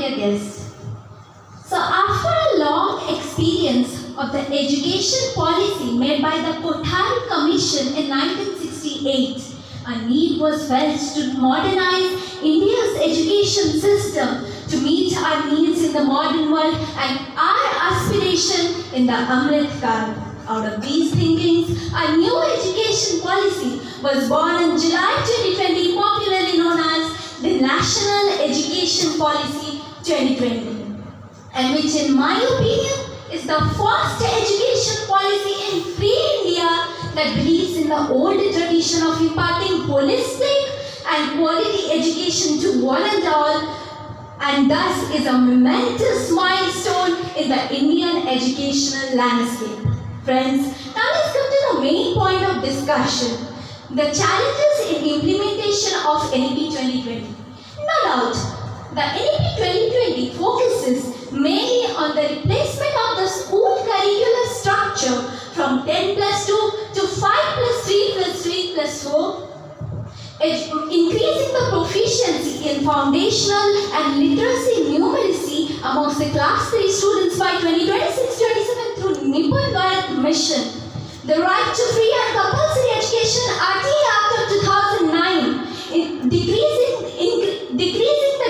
dear guests. So after a long experience of the education policy made by the Kothari Commission in 1968, a need was felt to modernize India's education system to meet our needs in the modern world and our aspiration in the Amrit Kal. Out of these thinkings, a new education policy was born in July 2020, popularly known as the National Education Policy 2020, and which in my opinion is the first education policy in free India that believes in the old tradition of imparting holistic and quality education to one and all, and thus is a momentous milestone in the Indian educational landscape. Friends, now let's come to the main point of discussion, the challenges in implementation of NEP 2020. No doubt, the NEP 2020 focuses mainly on the replacement of the school curricular structure from 10+2 to 5+3+3+4, increasing the proficiency in foundational and literacy numeracy amongst the class 3 students by 2026-27 through Nipun Bharat mission. The right to free and compulsory education RT Act of 2009, decreasing the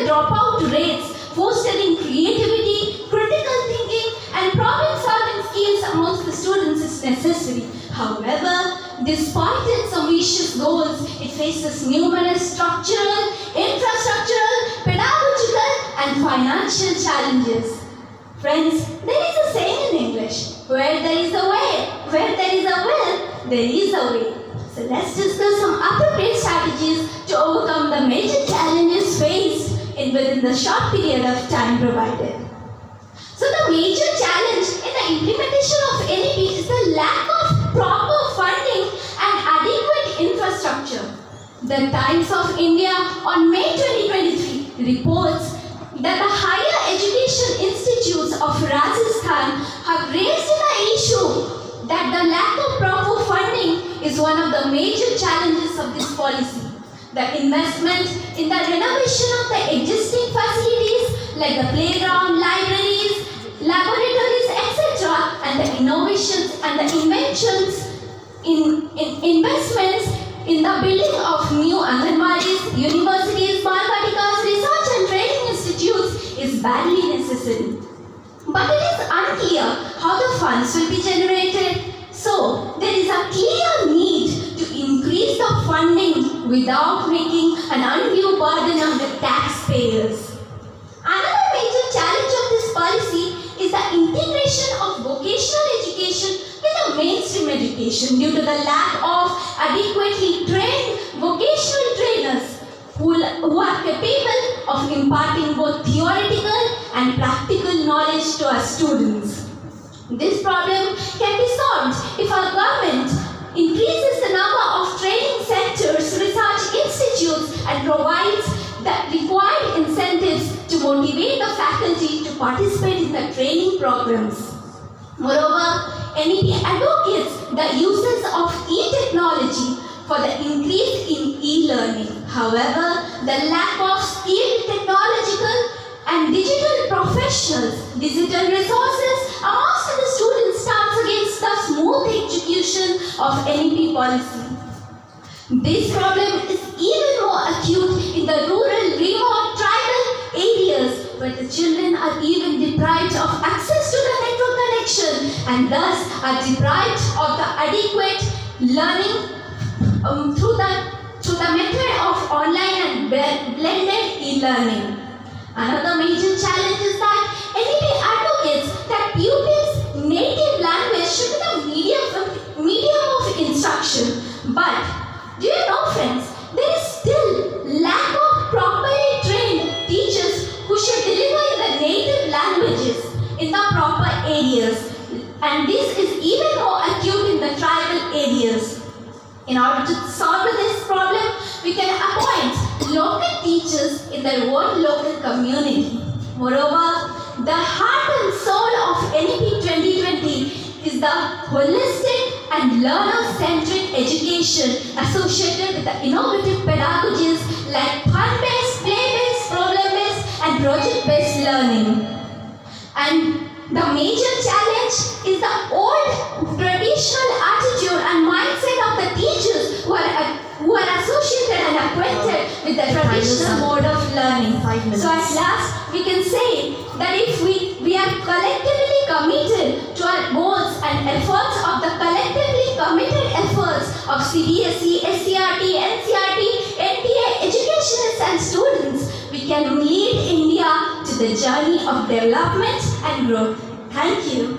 dropout rates, fostering creativity, critical thinking and problem-solving skills amongst the students is necessary. However, despite its ambitious goals, it faces numerous structural, infrastructural, pedagogical and financial challenges. Friends, there is a saying in English, where there is a will, there is a way. So let's discuss some appropriate strategies to overcome the major challenges faced within the short period of time provided. So the major challenge in the implementation of NEP is the lack of proper funding and adequate infrastructure. The Times of India on May 2023 reports that the higher education institutes of Rajasthan have raised the issue that the lack of proper funding is one of the major challenges of this policy. The investment in the renovation of the existing facilities like the playground, libraries, laboratories, etc., and the innovations and the inventions in investments in the building of new Anganwadis, universities, Balbatikas, research and training institutes is badly necessary. But it is unclear how the funds will be generated. So, there is a clear need to increase the funding without making an undue burden on the taxpayers. Another major challenge of this policy is the integration of vocational education with the mainstream education due to the lack of adequately trained vocational trainers who are capable of imparting both theoretical and practical knowledge to our students. This problem can be solved if our government increases the number of training centers, research institutes and provides the required incentives to motivate the faculty to participate in the training programs. Moreover, NEP advocates the uses of e-technology for the increase in e-learning. However, the lack of skilled technological and digital professionals, digital resources amongst the students stands against the smooth execution of NEP policy. This problem is even more acute in the rural, remote, tribal areas where the children are even deprived of access to the network connection and thus are deprived of the adequate learning through the method of online and blended e-learning. Another major challenge is that NEP advocates that pupils' native language should be the medium of instruction. But do you know, friends, there is still lack of properly trained teachers who should deliver in the native languages in the proper areas, and this is even more acute in the tribal areas. In order to solve this problem, we can appoint local teachers in their own local community. Moreover, the heart and soul of NEP 2020 is the holistic and learner-centric education associated with the innovative pedagogies like fun-based, play-based, problem-based and project-based learning. And the major challenge is the old traditional attitude and mindset of the teachers who are associated and acquainted with the traditional mode of learning. So at last, we can say that if we are collectively committed to our goals and efforts of the collectively committed efforts of CBSE, SCRT, NCRT, NTA, educationists and students, we can lead India to the journey of development and growth. Thank you.